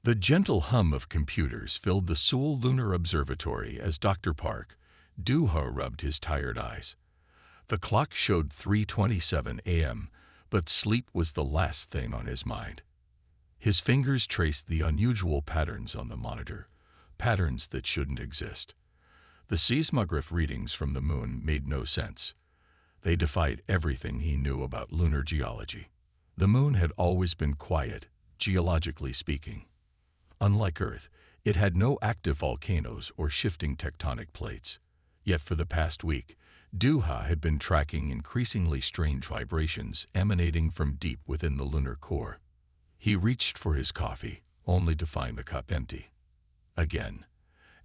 The gentle hum of computers filled the Seoul Lunar Observatory as Dr. Park, Doo-ha rubbed his tired eyes. The clock showed 3:27 a.m., but sleep was the last thing on his mind. His fingers traced the unusual patterns on the monitor, patterns that shouldn't exist. The seismograph readings from the moon made no sense. They defied everything he knew about lunar geology. The moon had always been quiet, geologically speaking. Unlike Earth, it had no active volcanoes or shifting tectonic plates. Yet for the past week, Doo-ha had been tracking increasingly strange vibrations emanating from deep within the lunar core. He reached for his coffee, only to find the cup empty. Again,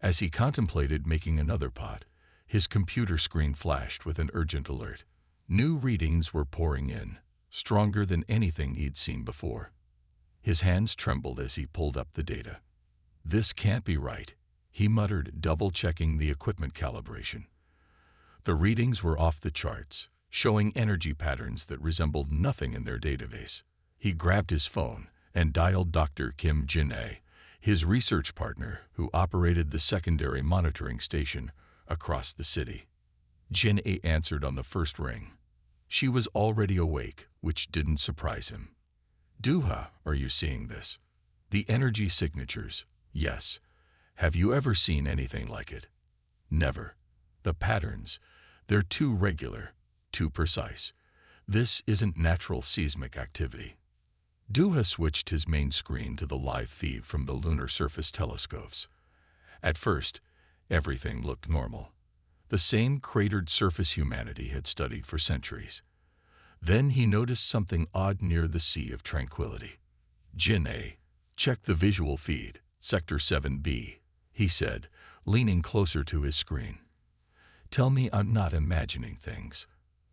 as he contemplated making another pot, his computer screen flashed with an urgent alert. New readings were pouring in, stronger than anything he'd seen before. His hands trembled as he pulled up the data. "This can't be right," he muttered, double-checking the equipment calibration. The readings were off the charts, showing energy patterns that resembled nothing in their database. He grabbed his phone and dialed Dr. Kim Jin-ae, his research partner who operated the secondary monitoring station across the city. Jin-ae answered on the first ring. She was already awake, which didn't surprise him. "Doo-ha, are you seeing this? The energy signatures, yes. Have you ever seen anything like it?" "Never. The patterns, they're too regular, too precise. This isn't natural seismic activity." Doo-ha switched his main screen to the live feed from the lunar surface telescopes. At first, everything looked normal. The same cratered surface humanity had studied for centuries. Then he noticed something odd near the Sea of Tranquility. "Jin-ae, check the visual feed, Sector 7B, he said, leaning closer to his screen. "Tell me I'm not imagining things."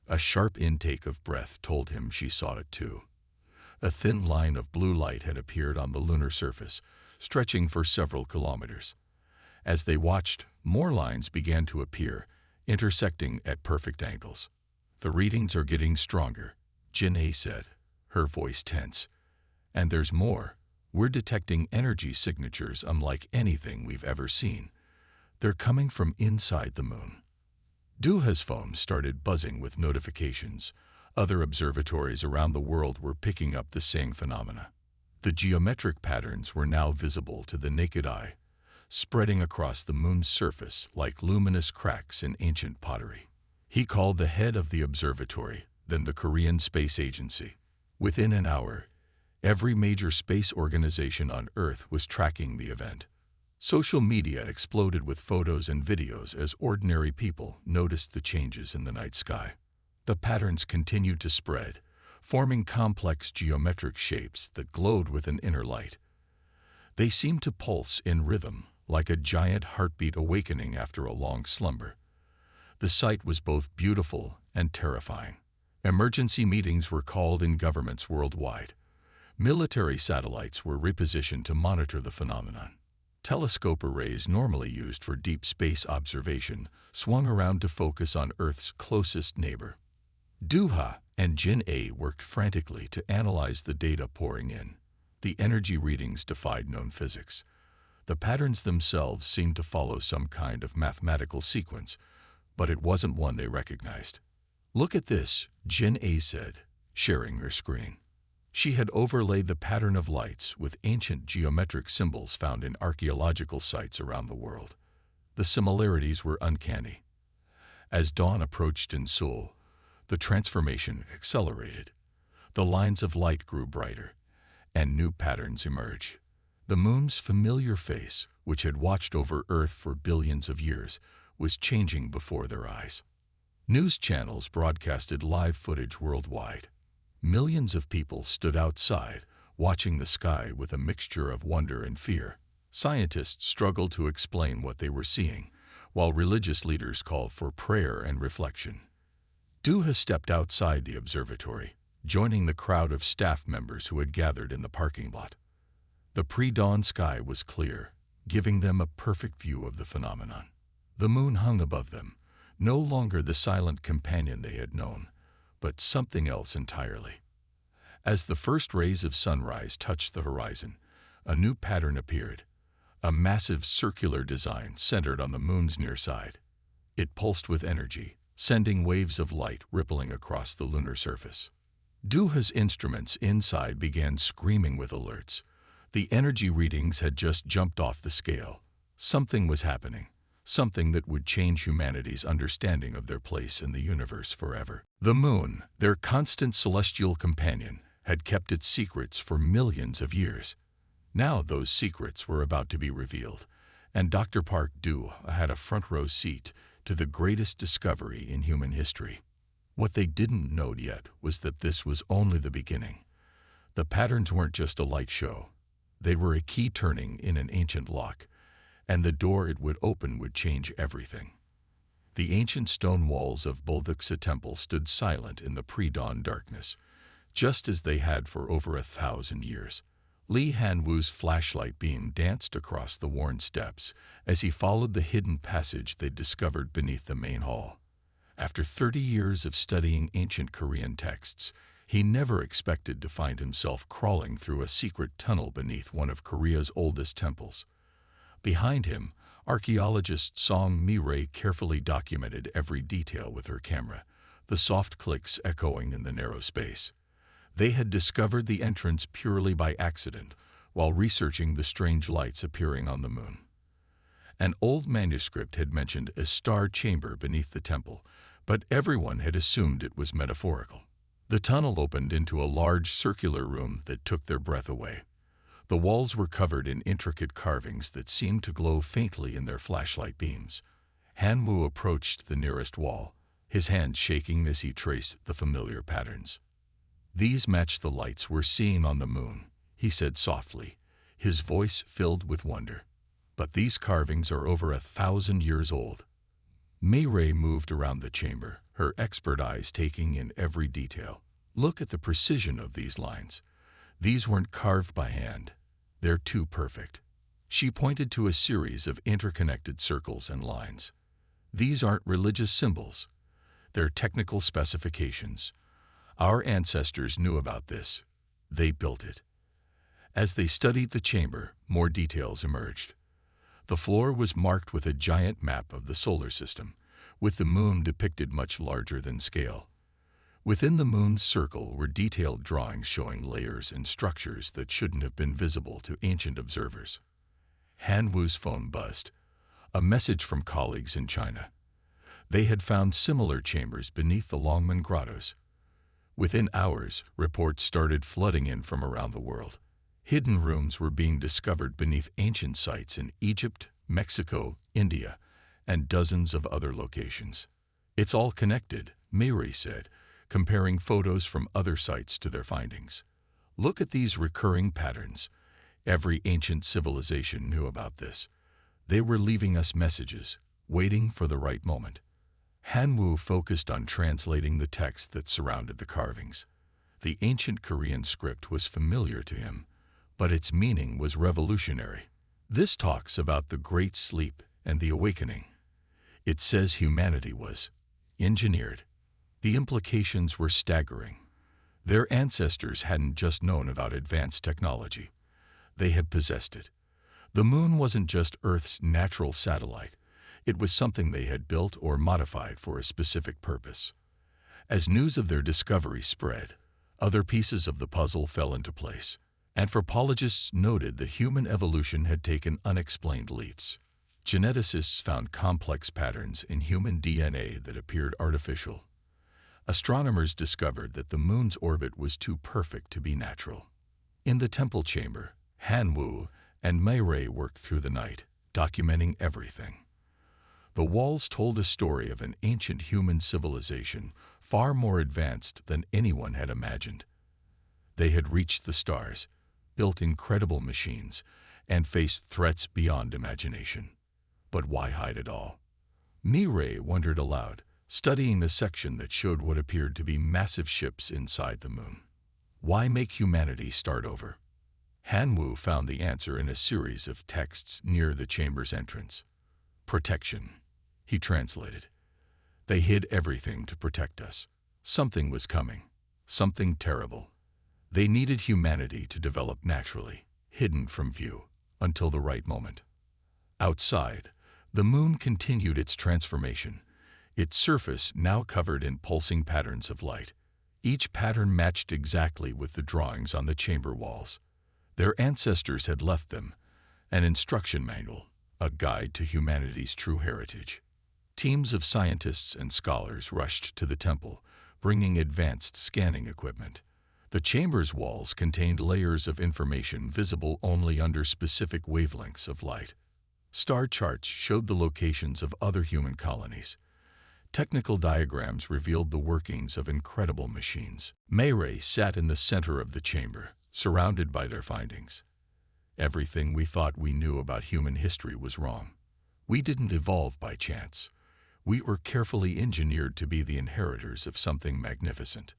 A sharp intake of breath told him she saw it too. A thin line of blue light had appeared on the lunar surface, stretching for several kilometers. As they watched, more lines began to appear, intersecting at perfect angles. "The readings are getting stronger," Jin-ae said, her voice tense. "And there's more. We're detecting energy signatures unlike anything we've ever seen. They're coming from inside the moon." Doo-ha's phone started buzzing with notifications. Other observatories around the world were picking up the same phenomena. The geometric patterns were now visible to the naked eye, spreading across the moon's surface like luminous cracks in ancient pottery. He called the head of the observatory, then the Korean Space Agency. Within an hour, every major space organization on Earth was tracking the event. Social media exploded with photos and videos as ordinary people noticed the changes in the night sky. The patterns continued to spread, forming complex geometric shapes that glowed with an inner light. They seemed to pulse in rhythm, like a giant heartbeat awakening after a long slumber. The sight was both beautiful and terrifying. Emergency meetings were called in governments worldwide. Military satellites were repositioned to monitor the phenomenon. Telescope arrays normally used for deep space observation swung around to focus on Earth's closest neighbor. Doo-ha and Jin-ae worked frantically to analyze the data pouring in. The energy readings defied known physics. The patterns themselves seemed to follow some kind of mathematical sequence, but it wasn't one they recognized. "Look at this," Jin-ae said, sharing her screen. She had overlaid the pattern of lights with ancient geometric symbols found in archaeological sites around the world. The similarities were uncanny. As dawn approached in Seoul, the transformation accelerated. The lines of light grew brighter, and new patterns emerged. The moon's familiar face, which had watched over Earth for billions of years, was changing before their eyes. News channels broadcasted live footage worldwide. Millions of people stood outside, watching the sky with a mixture of wonder and fear. Scientists struggled to explain what they were seeing, while religious leaders called for prayer and reflection. Doo-ha stepped outside the observatory, joining the crowd of staff members who had gathered in the parking lot. The pre-dawn sky was clear, giving them a perfect view of the phenomenon. The moon hung above them, no longer the silent companion they had known, but something else entirely. As the first rays of sunrise touched the horizon, a new pattern appeared, a massive circular design centered on the moon's near side. It pulsed with energy, sending waves of light rippling across the lunar surface. Duha's instruments inside began screaming with alerts. The energy readings had just jumped off the scale. Something was happening, something that would change humanity's understanding of their place in the universe forever. The moon, their constant celestial companion, had kept its secrets for millions of years. Now those secrets were about to be revealed, and Dr. Park Duha had a front-row seat to the greatest discovery in human history. What they didn't know yet was that this was only the beginning. The patterns weren't just a light show. They were a key turning in an ancient lock, and the door it would open would change everything. The ancient stone walls of Bulvuksa Temple stood silent in the pre-dawn darkness, just as they had for over 1,000 years. Li Hanwu's flashlight beam danced across the worn steps as he followed the hidden passage they'd discovered beneath the main hall. After 30 years of studying ancient Korean texts, he never expected to find himself crawling through a secret tunnel beneath one of Korea's oldest temples. Behind him, archaeologist Song Mi-rae carefully documented every detail with her camera, the soft clicks echoing in the narrow space. They had discovered the entrance purely by accident while researching the strange lights appearing on the moon. An old manuscript had mentioned a star chamber beneath the temple, but everyone had assumed it was metaphorical. The tunnel opened into a large circular room that took their breath away. The walls were covered in intricate carvings that seemed to glow faintly in their flashlight beams. Hanwoo approached the nearest wall, his hands shaking as he traced the familiar patterns. "These match the lights we're seeing on the moon," he said softly, his voice filled with wonder. "But these carvings are over 1,000 years old." Mi-rae moved around the chamber, her expert eyes taking in every detail. "Look at the precision of these lines. These weren't carved by hand. They're too perfect." She pointed to a series of interconnected circles and lines. "These aren't religious symbols. They're technical specifications. Our ancestors knew about this. They built it." As they studied the chamber, more details emerged. The floor was marked with a giant map of the solar system, with the moon depicted much larger than scale. Within the moon's circle were detailed drawings showing layers and structures that shouldn't have been visible to ancient observers. Hanwoo's phone buzzed. A message from colleagues in China. They had found similar chambers beneath the Longmen grottos. Within hours, reports started flooding in from around the world. Hidden rooms were being discovered beneath ancient sites in Egypt, Mexico, India, and dozens of other locations. "It's all connected," Mi-rae said, comparing photos from other sites to their findings. "Look at these recurring patterns. Every ancient civilization knew about this. They were leaving us messages, waiting for the right moment." Hanwoo focused on translating the text that surrounded the carvings. The ancient Korean script was familiar to him, but its meaning was revolutionary. "This talks about the Great Sleep and the Awakening. It says humanity was engineered." The implications were staggering. Their ancestors hadn't just known about advanced technology. They had possessed it. The moon wasn't just Earth's natural satellite. It was something they had built or modified for a specific purpose. As news of their discovery spread, other pieces of the puzzle fell into place. Anthropologists noted that human evolution had taken unexplained leaps. Geneticists found complex patterns in human DNA that appeared artificial. Astronomers discovered that the moon's orbit was too perfect to be natural. In the temple chamber, Hanwoo and Mi-rae worked through the night, documenting everything. The walls told a story of an ancient human civilization far more advanced than anyone had imagined. They had reached the stars, built incredible machines, and faced threats beyond imagination. But why hide it all? Mi-rae wondered aloud, studying the section that showed what appeared to be massive ships inside the moon. Why make humanity start over? Hanwoo found the answer in a series of texts near the chamber's entrance. "Protection," he translated. "They hid everything to protect us. Something was coming, something terrible. They needed humanity to develop naturally." hidden from view, until the right moment. Outside, the moon continued its transformation, its surface now covered in pulsing patterns of light. Each pattern matched exactly with the drawings on the chamber walls. Their ancestors had left them, an instruction manual, a guide to humanity's true heritage. Teams of scientists and scholars rushed to the temple, bringing advanced scanning equipment. The chamber's walls contained layers of information visible only under specific wavelengths of light. Star charts showed the locations of other human colonies. Technical diagrams revealed the workings of incredible machines. Mayray sat in the center of the chamber, surrounded by their findings. Everything we thought we knew about human history was wrong. We didn't evolve by chance. We were carefully engineered to be the inheritors of something magnificent.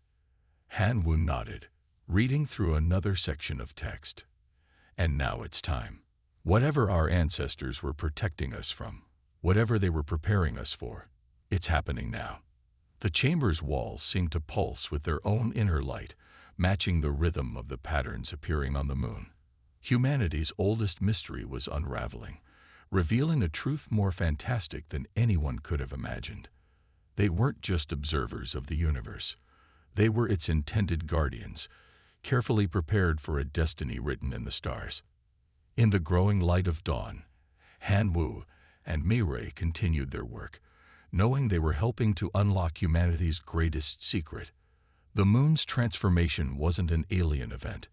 Han Wu nodded, reading through another section of text. And now it's time. Whatever our ancestors were protecting us from, whatever they were preparing us for, it's happening now. The chamber's walls seemed to pulse with their own inner light, matching the rhythm of the patterns appearing on the moon. Humanity's oldest mystery was unraveling, revealing a truth more fantastic than anyone could have imagined. They weren't just observers of the universe. They were its intended guardians, carefully prepared for a destiny written in the stars. In the growing light of dawn, Han Wu and Mayray continued their work, knowing they were helping to unlock humanity's greatest secret. The moon's transformation wasn't an alien event.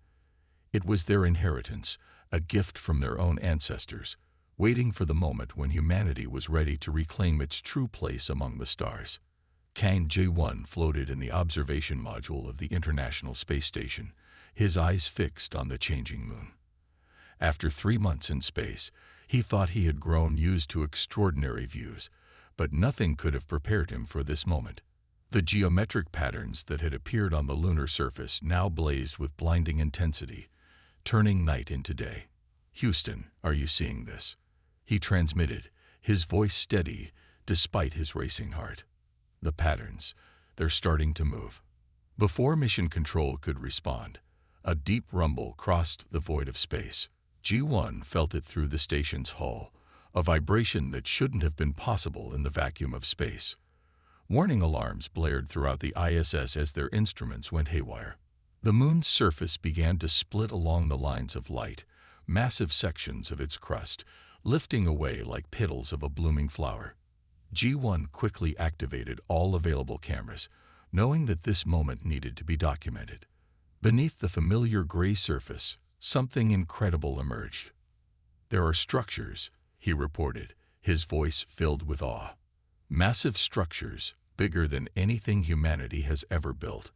It was their inheritance, a gift from their own ancestors, waiting for the moment when humanity was ready to reclaim its true place among the stars. Kang J1 floated in the observation module of the International Space Station, his eyes fixed on the changing moon. After 3 months in space, he thought he had grown used to extraordinary views, but nothing could have prepared him for this moment. The geometric patterns that had appeared on the lunar surface now blazed with blinding intensity, turning night into day. "Houston, are you seeing this?" he transmitted, his voice steady despite his racing heart. "The patterns, they're starting to move." Before Mission Control could respond, a deep rumble crossed the void of space. G1 felt it through the station's hull, a vibration that shouldn't have been possible in the vacuum of space. Warning alarms blared throughout the ISS as their instruments went haywire. The moon's surface began to split along the lines of light, massive sections of its crust lifting away like petals of a blooming flower. G1 quickly activated all available cameras, knowing that this moment needed to be documented. Beneath the familiar gray surface, something incredible emerged. "There are structures," he reported, his voice filled with awe. "Massive structures, bigger than anything humanity has ever built.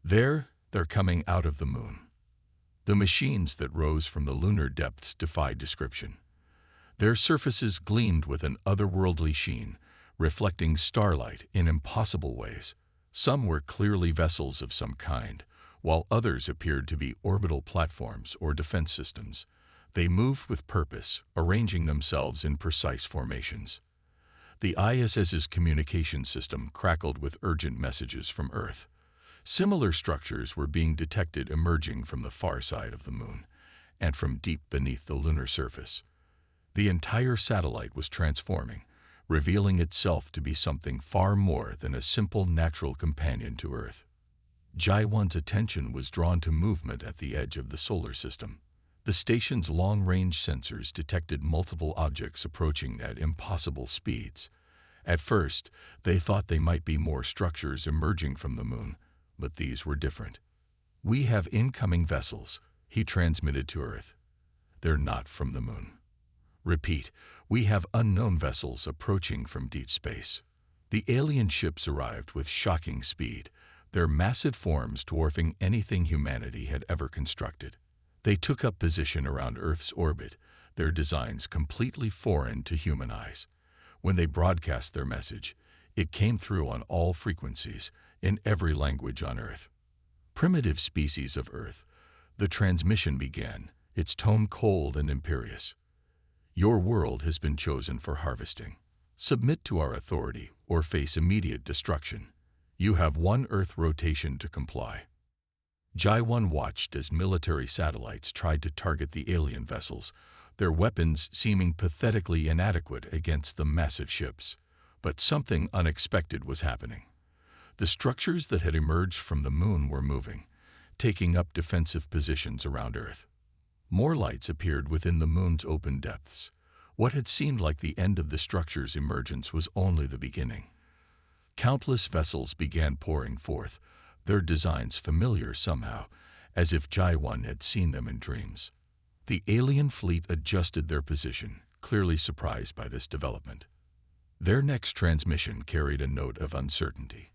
They're coming out of the moon." The machines that rose from the lunar depths defied description. Their surfaces gleamed with an otherworldly sheen, reflecting starlight in impossible ways. Some were clearly vessels of some kind, while others appeared to be orbital platforms or defense systems. They moved with purpose, arranging themselves in precise formations. The ISS's communication system crackled with urgent messages from Earth. Similar structures were being detected emerging from the far side of the moon and from deep beneath the lunar surface. The entire satellite was transforming, revealing itself to be something far more than a simple natural companion to Earth. Jaiwan's attention was drawn to movement at the edge of the solar system. The station's long-range sensors detected multiple objects approaching at impossible speeds. At first, they thought they might be more structures emerging from the moon, but these were different. "We have incoming vessels," he transmitted to Earth. "They're not from the moon." "Repeat, we have unknown vessels approaching from deep space." The alien ships arrived with shocking speed, their massive forms dwarfing anything humanity had ever constructed. They took up position around Earth's orbit, their designs completely foreign to human eyes. When they broadcast their message, it came through on all frequencies, in every language on Earth. Primitive species of Earth, the transmission began, its tone cold and imperious. "Your world has been chosen for harvesting. Submit to our authority or face immediate destruction. You have one Earth rotation to comply." Jai-1 watched as military satellites tried to target the alien vessels, their weapons seeming pathetically inadequate against the massive ships. But something unexpected was happening. The structures that had emerged from the moon were moving, taking up defensive positions around Earth. More lights appeared within the moon's open depths. What had seemed like the end of the structure's emergence was only the beginning. Countless vessels began pouring forth, their designs familiar somehow, as if Jai-1 had seen them in dreams. The alien fleet adjusted their position, clearly surprised by this development. Their next transmission carried a note of uncertainty.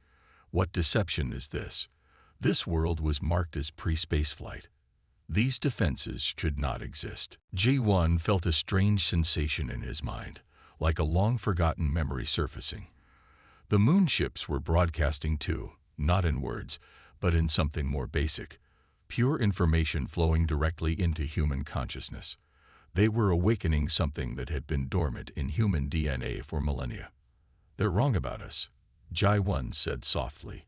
What deception is this? This world was marked as pre-spaceflight. These defenses should not exist. Jai-1 felt a strange sensation in his mind, like a long-forgotten memory surfacing. The moon ships were broadcasting too, not in words, but in something more basic, pure information flowing directly into human consciousness. They were awakening something that had been dormant in human DNA for millennia. "They're wrong about us," Jai-1 said softly,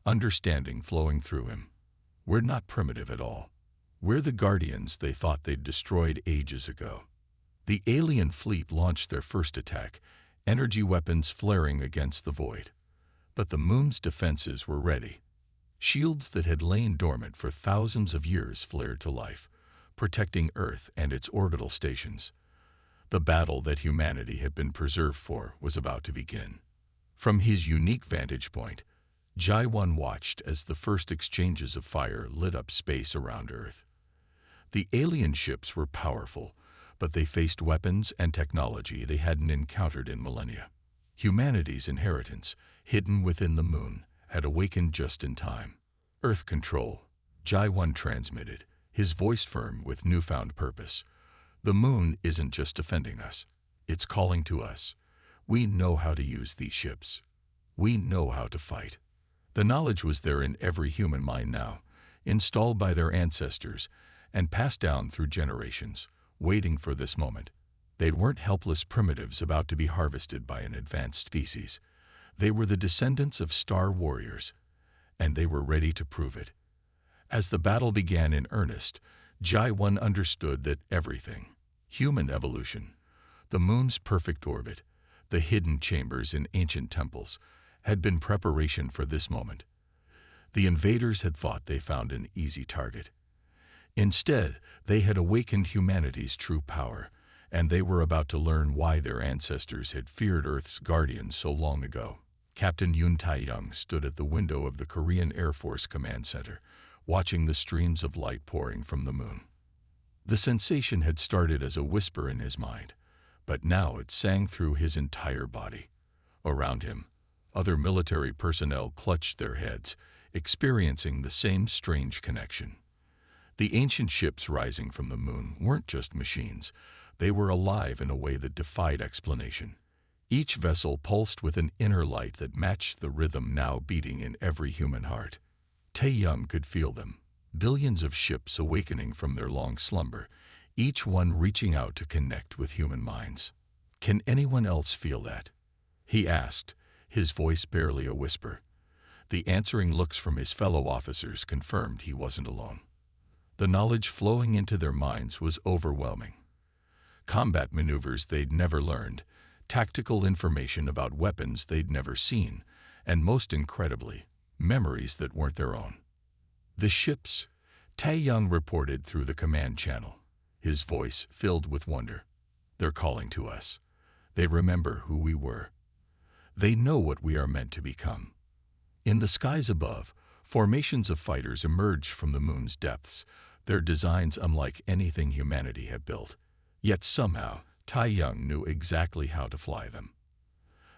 understanding flowing through him. "We're not primitive at all. We're the guardians they thought they'd destroyed ages ago." The alien fleet launched their first attack, energy weapons flaring against the void. But the moon's defenses were ready. Shields that had lain dormant for thousands of years flared to life, protecting Earth and its orbital stations. The battle that humanity had been preserved for was about to begin. From his unique vantage point, Jai-1 watched as the first exchanges of fire lit up space around Earth. The alien ships were powerful, but they faced weapons and technology they hadn't encountered in millennia. Humanity's inheritance, hidden within the moon, had awakened just in time. "Earth control," Jai-1 transmitted, his voice firm with newfound purpose. "The moon isn't just defending us. It's calling to us. We know how to use these ships. We know how to fight." The knowledge was there in every human mind now, installed by their ancestors and passed down through generations, waiting for this moment. They weren't helpless primitives about to be harvested by an advanced species. They were the descendants of star warriors, and they were ready to prove it. As the battle began in earnest, Jai-1 understood that everything, human evolution, the moon's perfect orbit, the hidden chambers in ancient temples, had been preparation for this moment. The invaders had thought they found an easy target. Instead, they had awakened humanity's true power, and they were about to learn why their ancestors had feared Earth's guardians so long ago. Captain Yun Tae-young stood at the window of the Korean Air Force Command Center, watching the streams of light pouring from the moon. The sensation had started as a whisper in his mind, but now it sang through his entire body. Around him, other military personnel clutched their heads, experiencing the same strange connection. The ancient ships rising from the moon weren't just machines. They were alive in a way that defied explanation. Each vessel pulsed with an inner light that matched the rhythm now beating in every human heart. Tae-young could feel them, billions of ships awakening from their long slumber, each one reaching out to connect with human minds. "Can anyone else feel that?" he asked, his voice barely a whisper. The answering looks from his fellow officers confirmed he wasn't alone. The knowledge flowing into their minds was overwhelming. Combat maneuvers they'd never learned, tactical information about weapons they'd never seen, and most incredibly, memories that weren't their own. "The ships," Tae-young reported through the command channel, his voice filled with wonder. "They're calling to us. They remember who we were. They know what we are meant to become." In the skies above, formations of fighters emerged from the moon's depths, their designs unlike anything humanity had built. Yet somehow, Tae-young knew exactly how to fly them.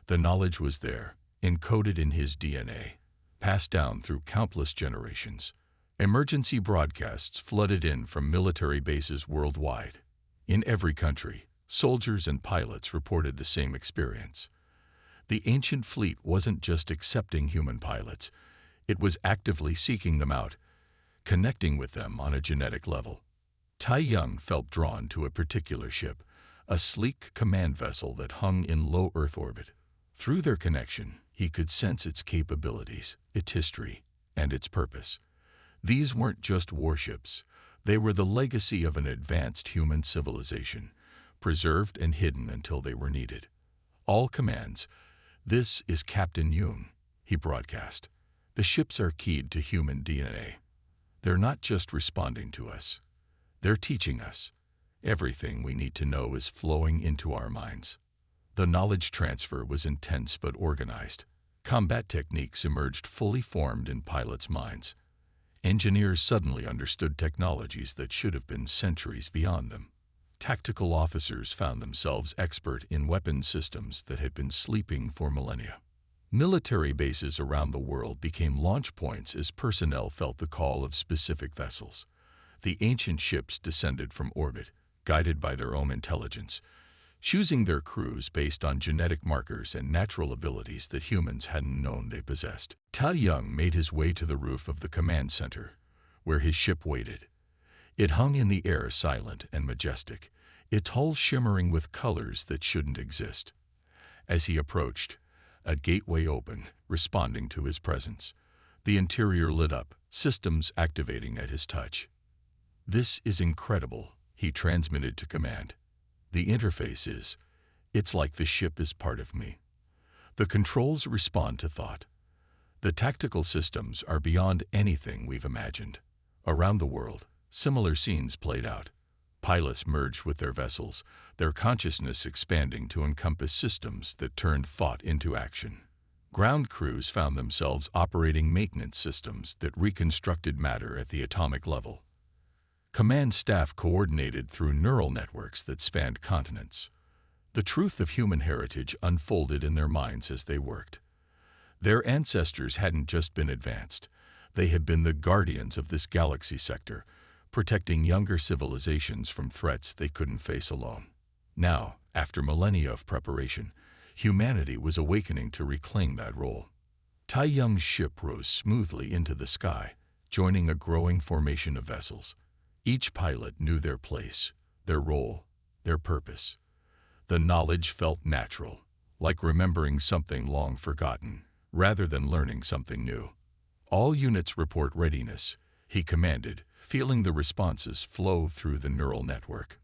The knowledge was there, encoded in his DNA, passed down through countless generations. Emergency broadcasts flooded in from military bases worldwide. In every country, soldiers and pilots reported the same experience. The ancient fleet wasn't just accepting human pilots, it was actively seeking them out, connecting with them on a genetic level. Tae-young felt drawn to a particular ship, a sleek command vessel that hung in low Earth orbit. Through their connection, he could sense its capabilities, its history, and its purpose. These weren't just warships. They were the legacy of an advanced human civilization, preserved and hidden until they were needed. All commands. This is Captain Yoon, he broadcast. The ships are keyed to human DNA. They're not just responding to us. They're teaching us. Everything we need to know is flowing into our minds. The knowledge transfer was intense but organized. Combat techniques emerged fully formed in pilots' minds. Engineers suddenly understood technologies that should have been centuries beyond them. Tactical officers found themselves expert in weapons systems that had been sleeping for millennia. Military bases around the world became launch points as personnel felt the call of specific vessels. The ancient ships descended from orbit, guided by their own intelligence, choosing their crews based on genetic markers and natural abilities that humans hadn't known they possessed. Tai Young made his way to the roof of the command center, where his ship waited. It hung in the air, silent and majestic, its hull shimmering with colors that shouldn't exist. As he approached, a gateway opened, responding to his presence. The interior lit up, systems activating at his touch. "This is incredible," he transmitted to command. "The interface is, it's like the ship is part of me. The controls respond to thought. The tactical systems are beyond anything we've imagined." Around the world, similar scenes played out. Pilots merged with their vessels, their consciousness expanding to encompass systems that turned thought into action. Ground crews found themselves operating maintenance systems that reconstructed matter at the atomic level. Command staff coordinated through neural networks that spanned continents. The truth of human heritage unfolded in their minds as they worked. Their ancestors hadn't just been advanced. They had been the guardians of this galaxy sector, protecting younger civilizations from threats they couldn't face alone. Now, after millennia of preparation, humanity was awakening to reclaim that role. Tai Young's ship rose smoothly into the sky, joining a growing formation of vessels. Each pilot knew their place, their role, their purpose. The knowledge felt natural, like remembering something long forgotten, rather than learning something new. "All units report readiness," he commanded, feeling the responses flow through the neural network.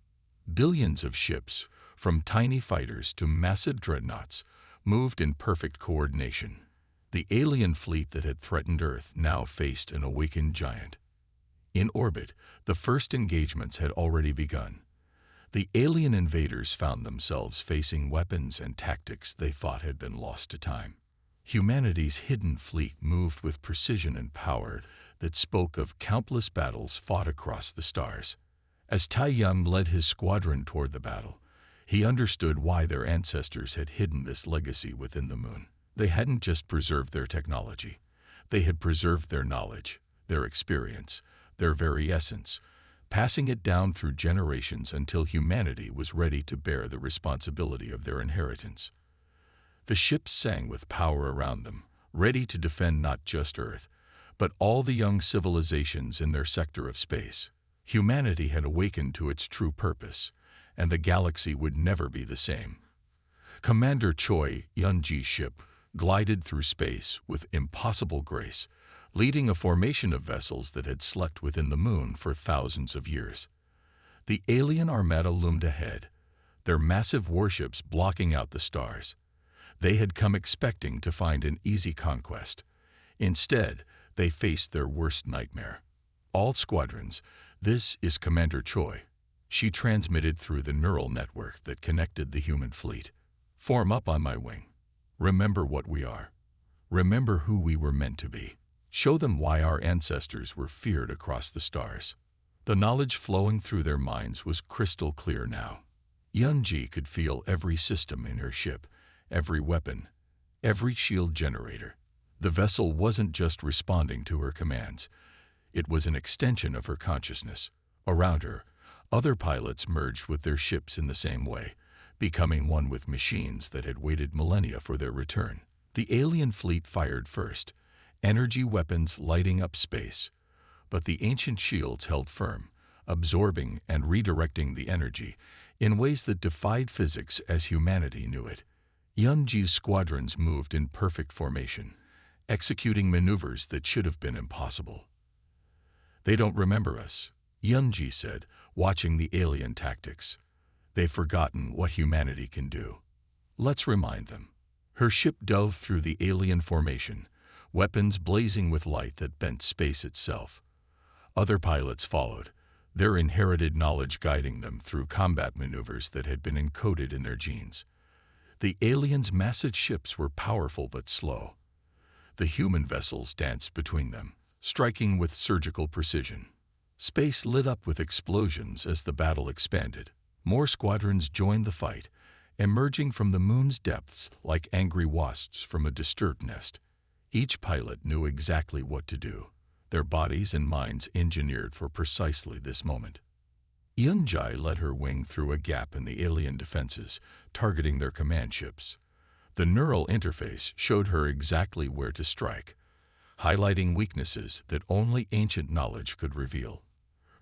Billions of ships, from tiny fighters to massive dreadnoughts, moved in perfect coordination. The alien fleet that had threatened Earth now faced an awakened giant. In orbit, the first engagements had already begun. The alien invaders found themselves facing weapons and tactics they thought had been lost to time. Humanity's hidden fleet moved with precision and power that spoke of countless battles fought across the stars. As Tai Young led his squadron toward the battle, he understood why their ancestors had hidden this legacy within the moon. They hadn't just preserved their technology. They had preserved their knowledge, their experience, their very essence, passing it down through generations until humanity was ready to bear the responsibility of their inheritance. The ships sang with power around them, ready to defend not just Earth, but all the young civilizations in their sector of space. Humanity had awakened to its true purpose, and the galaxy would never be the same. Commander Choi Yun-ji's ship glided through space with impossible grace, leading a formation of vessels that had slept within the moon for thousands of years. The alien Armada loomed ahead, their massive warships blocking out the stars. They had come expecting to find an easy conquest. Instead, they faced their worst nightmare. "All squadrons, this is Commander Choi," she transmitted through the neural network that connected the human fleet. "Form up on my wing. Remember what we are. Remember who we were meant to be. Show them why our ancestors were feared across the stars." The knowledge flowing through their minds was crystal clear now. Yun-ji could feel every system in her ship, every weapon, every shield generator. The vessel wasn't just responding to her commands. It was an extension of her consciousness. Around her, other pilots merged with their ships in the same way, becoming one with machines that had waited millennia for their return. The alien fleet fired first, energy weapons lighting up space. But the ancient shields held firm, absorbing and redirecting the energy in ways that defied physics as humanity knew it. Yun-ji's squadrons moved in perfect formation, executing maneuvers that should have been impossible. They don't remember us, Yunji said, watching the alien tactics. They've forgotten what humanity can do. Let's remind them. Her ship dove through the alien formation, weapons blazing with light that bent space itself. Other pilots followed, their inherited knowledge guiding them through combat maneuvers that had been encoded in their genes. The aliens' massive ships were powerful but slow. The human vessels danced between them, striking with surgical precision. Space lit up with explosions as the battle expanded. More squadrons joined the fight, emerging from the moon's depths like angry wasps from a disturbed nest. Each pilot knew exactly what to do, their bodies and minds engineered for precisely this moment. Yunji led her wing through a gap in the alien defenses, targeting their command ships. The neural interface showed her exactly where to strike, highlighting weaknesses that only ancient knowledge could reveal.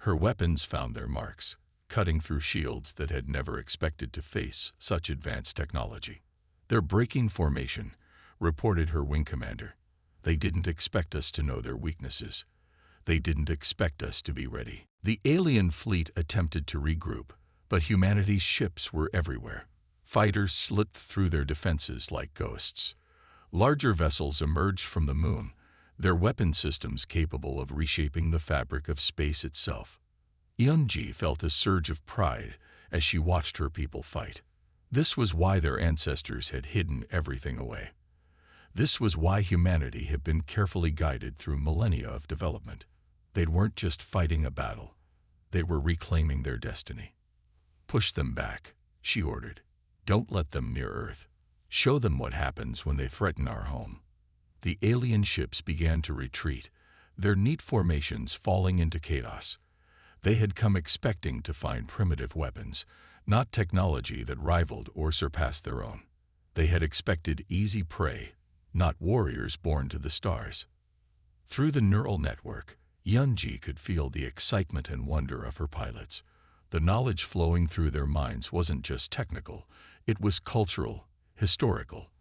Her weapons found their marks, cutting through shields that had never expected to face such advanced technology. "They're breaking formation," reported her wing commander. "They didn't expect us to know their weaknesses. They didn't expect us to be ready." The alien fleet attempted to regroup, but humanity's ships were everywhere. Fighters slipped through their defenses like ghosts. Larger vessels emerged from the moon, their weapon systems capable of reshaping the fabric of space itself. Yunji felt a surge of pride as she watched her people fight. This was why their ancestors had hidden everything away. This was why humanity had been carefully guided through millennia of development. They weren't just fighting a battle. They were reclaiming their destiny. "Push them back," she ordered. "Don't let them near Earth. Show them what happens when they threaten our home." The alien ships began to retreat, their neat formations falling into chaos. They had come expecting to find primitive weapons, not technology that rivaled or surpassed their own. They had expected easy prey, not warriors born to the stars. Through the neural network, Yunji could feel the excitement and wonder of her pilots. The knowledge flowing through their minds wasn't just technical, it was cultural, historical.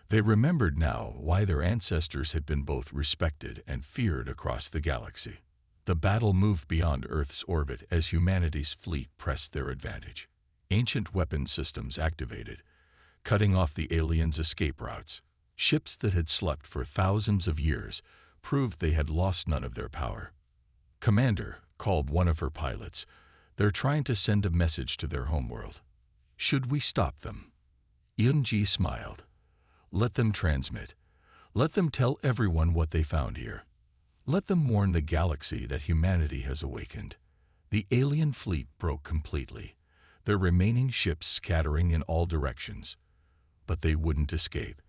They remembered now why their ancestors had been both respected and feared across the galaxy. The battle moved beyond Earth's orbit as humanity's fleet pressed their advantage. Ancient weapon systems activated, cutting off the aliens' escape routes. Ships that had slept for thousands of years proved they had lost none of their power. "Commander," called one of her pilots, "they're trying to send a message to their homeworld. Should we stop them?" Yunji smiled. "Let them transmit. Let them tell everyone what they found here. Let them warn the galaxy that humanity has awakened." The alien fleet broke completely, their remaining ships scattering in all directions. But they wouldn't escape.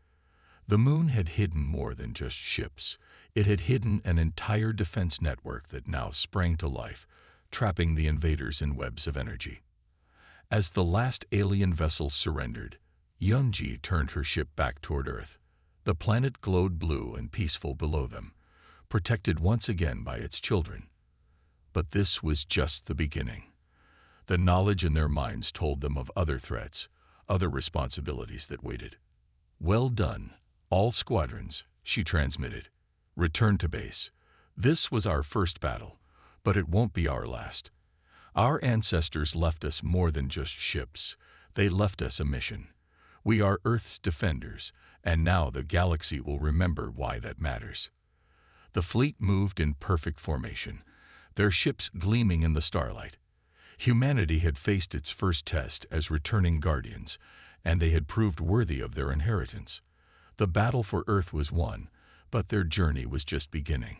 The moon had hidden more than just ships. It had hidden an entire defense network that now sprang to life, trapping the invaders in webs of energy. As the last alien vessel surrendered, Yunji turned her ship back toward Earth. The planet glowed blue and peaceful below them, protected once again by its children. But this was just the beginning. The knowledge in their minds told them of other threats, other responsibilities that waited. "Well done, all squadrons," she transmitted. "Return to base. This was our first battle, but it won't be our last. Our ancestors left us more than just ships. They left us a mission. We are Earth's defenders, and now the galaxy will remember why that matters." The fleet moved in perfect formation, their ships gleaming in the starlight. Humanity had faced its first test as returning guardians, and they had proved worthy of their inheritance. The battle for Earth was won, but their journey was just beginning.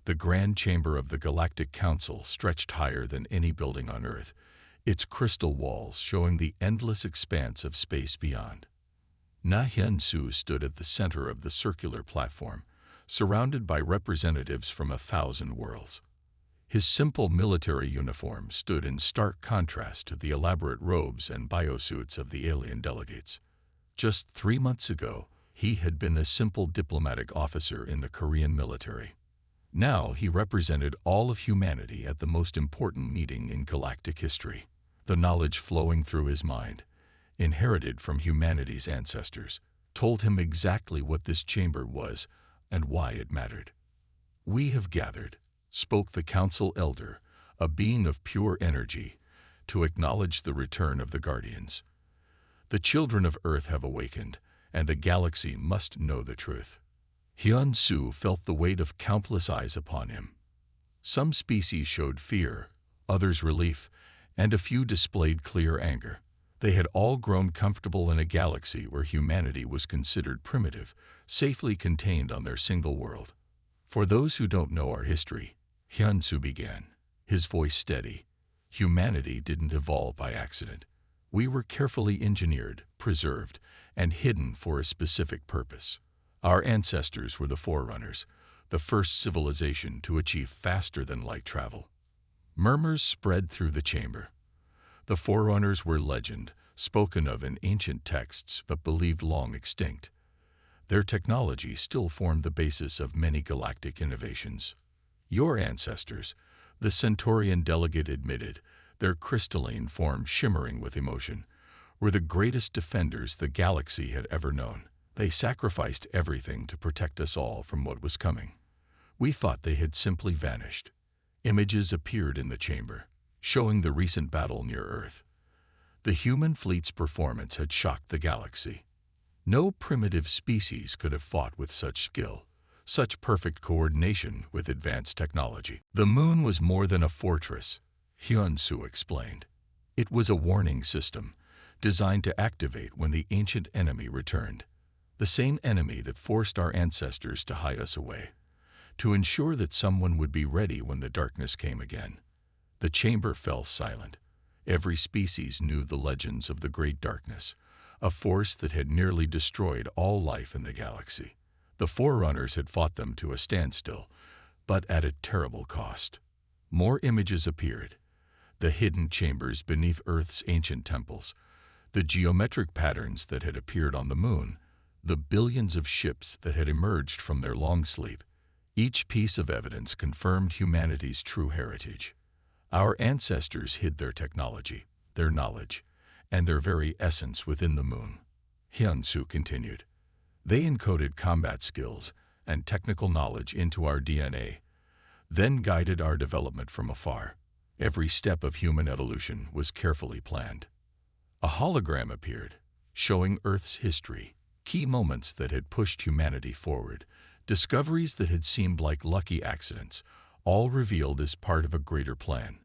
The grand chamber of the Galactic Council stretched higher than any building on Earth, its crystal walls showing the endless expanse of space beyond. Na Hyun-soo stood at the center of the circular platform, surrounded by representatives from 1,000 worlds. His simple military uniform stood in stark contrast to the elaborate robes and biosuits of the alien delegates. Just 3 months ago, he had been a simple diplomatic officer in the Korean military. Now he represented all of humanity at the most important meeting in galactic history. The knowledge flowing through his mind, inherited from humanity's ancestors, told him exactly what this chamber was and why it mattered. "We have gathered," spoke the council elder, a being of pure energy, to acknowledge the return of the guardians. The children of Earth have awakened, and the galaxy must know the truth. Hyun-Soo felt the weight of countless eyes upon him. Some species showed fear, others relief, and a few displayed clear anger. They had all grown comfortable in a galaxy where humanity was considered primitive, safely contained on their single world. For those who don't know our history, Hyun-Soo began, his voice steady. Humanity didn't evolve by accident. We were carefully engineered, preserved, and hidden for a specific purpose. Our ancestors were the forerunners, the first civilization to achieve faster-than-light travel. Murmurs spread through the chamber. The forerunners were legend, spoken of in ancient texts but believed long extinct. Their technology still formed the basis of many galactic innovations. Your ancestors, the Centaurian delegate admitted, their crystalline form shimmering with emotion, were the greatest defenders the galaxy had ever known. They sacrificed everything to protect us all from what was coming. We thought they had simply vanished. Images appeared in the chamber, showing the recent battle near Earth. The human fleet's performance had shocked the galaxy. No primitive species could have fought with such skill, such perfect coordination with advanced technology. The moon was more than a fortress, Hyun-Soo explained. It was a warning system, designed to activate when the ancient enemy returned. The same enemy that forced our ancestors to hide us away, to ensure that someone would be ready when the darkness came again. The chamber fell silent. Every species knew the legends of the Great Darkness, a force that had nearly destroyed all life in the galaxy. The Forerunners had fought them to a standstill, but at a terrible cost. More images appeared. The hidden chambers beneath Earth's ancient temples, the geometric patterns that had appeared on the moon, the billions of ships that had emerged from their long sleep. Each piece of evidence confirmed humanity's true heritage. Our ancestors hid their technology, their knowledge, and their very essence within the moon. Hyun-Soo continued. They encoded combat skills and technical knowledge into our DNA, then guided our development from afar. Every step of human evolution was carefully planned. A hologram appeared, showing Earth's history, key moments that had pushed humanity forward, discoveries that had seemed like lucky accidents, all revealed as part of a greater plan.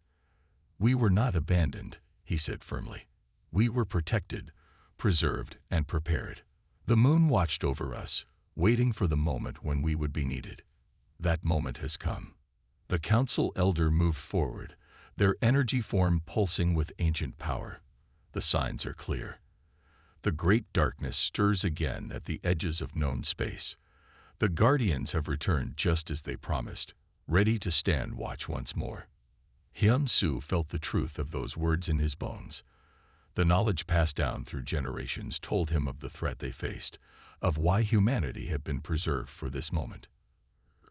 We were not abandoned, he said firmly. We were protected, preserved, and prepared. The moon watched over us, waiting for the moment when we would be needed. That moment has come. The council elder moved forward, their energy form pulsing with ancient power. The signs are clear. The great darkness stirs again at the edges of known space. The guardians have returned just as they promised, ready to stand watch once more. Hyun-Soo felt the truth of those words in his bones. The knowledge passed down through generations told him of the threat they faced, of why humanity had been preserved for this moment.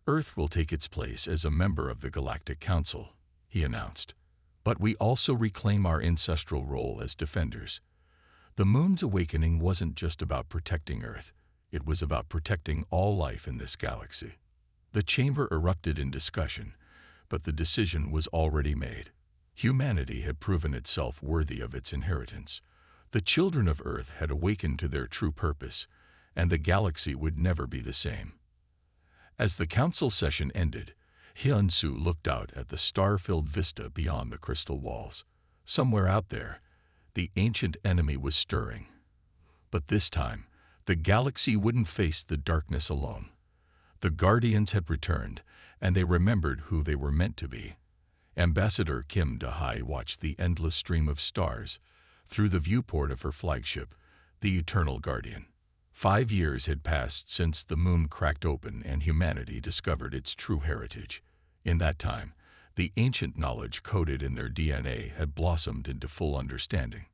Earth will take its place as a member of the Galactic Council, he announced. But we also reclaim our ancestral role as defenders. The moon's awakening wasn't just about protecting Earth. It was about protecting all life in this galaxy. The chamber erupted in discussion, but the decision was already made. Humanity had proven itself worthy of its inheritance. The children of Earth had awakened to their true purpose, and the galaxy would never be the same. As the council session ended, Hyun-Soo looked out at the star-filled vista beyond the crystal walls. Somewhere out there, the ancient enemy was stirring. But this time, the galaxy wouldn't face the darkness alone. The Guardians had returned, and they remembered who they were meant to be. Ambassador Kim Da-hai watched the endless stream of stars through the viewport of her flagship, the Eternal Guardian. 5 years had passed since the moon cracked open and humanity discovered its true heritage. In that time, the ancient knowledge coded in their DNA had blossomed into full understanding.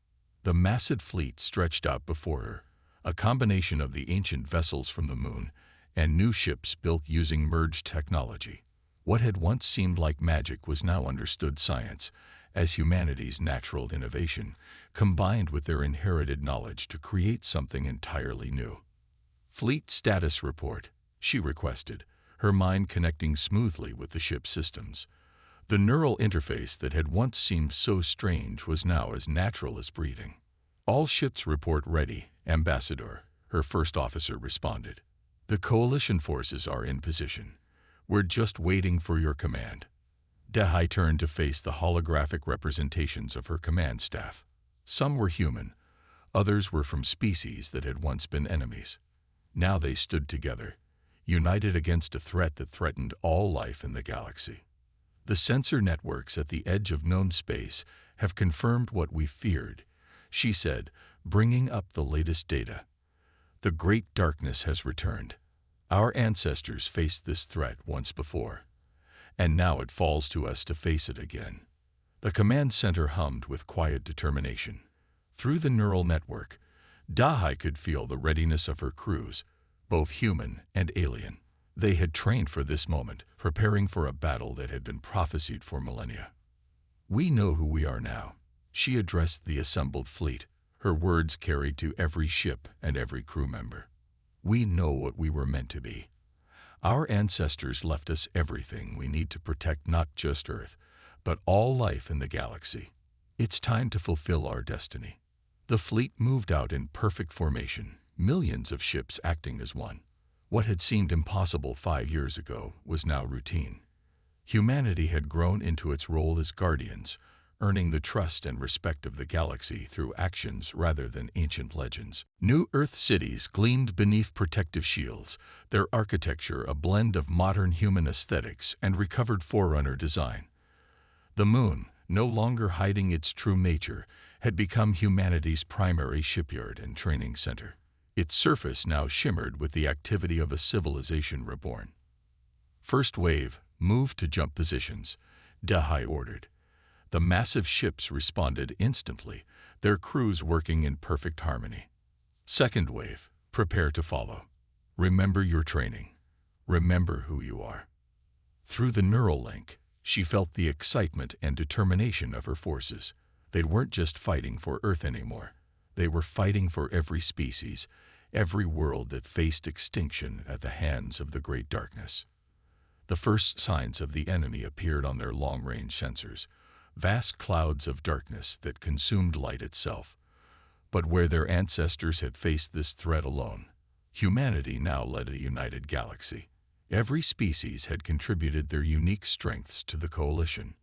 The massive fleet stretched out before her, a combination of the ancient vessels from the moon and new ships built using merged technology. What had once seemed like magic was now understood science, as humanity's natural innovation combined with their inherited knowledge to create something entirely new. "Fleet status report," she requested, her mind connecting smoothly with the ship's systems. The neural interface that had once seemed so strange was now as natural as breathing. "All ships report ready, Ambassador," her first officer responded. "The coalition forces are in position. We're just waiting for your command." Dahai turned to face the holographic representations of her command staff. Some were human, others were from species that had once been enemies. Now they stood together, united against a threat that threatened all life in the galaxy. "The sensor networks at the edge of known space have confirmed what we feared," she said, bringing up the latest data. "The Great Darkness has returned. Our ancestors faced this threat once before, and now it falls to us to face it again." The command center hummed with quiet determination. Through the neural network, Dahai could feel the readiness of her crews, both human and alien. They had trained for this moment, preparing for a battle that had been prophesied for millennia. "We know who we are now," she addressed the assembled fleet, her words carried to every ship and every crew member. "We know what we were meant to be. Our ancestors left us everything we need to protect not just Earth, but all life in the galaxy. It's time to fulfill our destiny." The fleet moved out in perfect formation, millions of ships acting as one. What had seemed impossible 5 years ago was now routine. Humanity had grown into its role as guardians, earning the trust and respect of the galaxy through actions rather than ancient legends. New Earth cities gleamed beneath protective shields, their architecture a blend of modern human aesthetics and recovered Forerunner design. The moon, no longer hiding its true nature, had become humanity's primary shipyard and training center. Its surface now shimmered with the activity of a civilization reborn. "First wave, move to jump positions," Dahai ordered. The massive ships responded instantly, their crews working in perfect harmony. "Second wave, prepare to follow. Remember your training. Remember who you are." Through the neural link, she felt the excitement and determination of her forces. They weren't just fighting for Earth anymore. They were fighting for every species, every world that faced extinction at the hands of the Great Darkness. The first signs of the enemy appeared on their long-range sensors, vast clouds of darkness that consumed light itself. But where their ancestors had faced this threat alone, humanity now led a united galaxy. Every species had contributed their unique strengths to the coalition.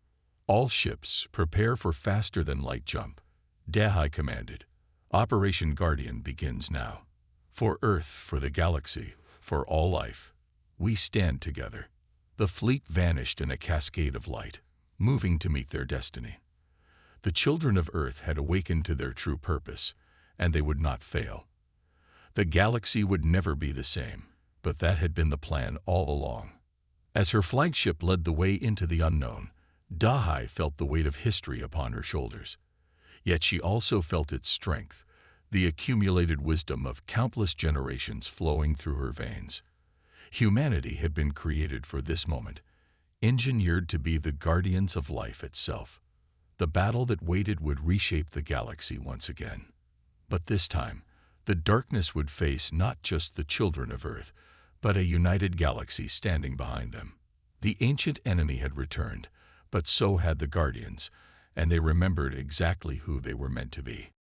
"All ships, prepare for faster-than-light jump," Dahai commanded. "Operation Guardian begins now. For Earth, for the galaxy, for all life, we stand together." The fleet vanished in a cascade of light, moving to meet their destiny. The children of Earth had awakened to their true purpose, and they would not fail. The galaxy would never be the same, but that had been the plan all along. As her flagship led the way into the unknown, Dahai felt the weight of history upon her shoulders. Yet she also felt its strength, the accumulated wisdom of countless generations flowing through her veins. Humanity had been created for this moment, engineered to be the guardians of life itself. The battle that waited would reshape the galaxy once again. But this time, the darkness would face not just the children of Earth, but a united galaxy standing behind them. The ancient enemy had returned, but so had the guardians, and they remembered exactly who they were meant to be.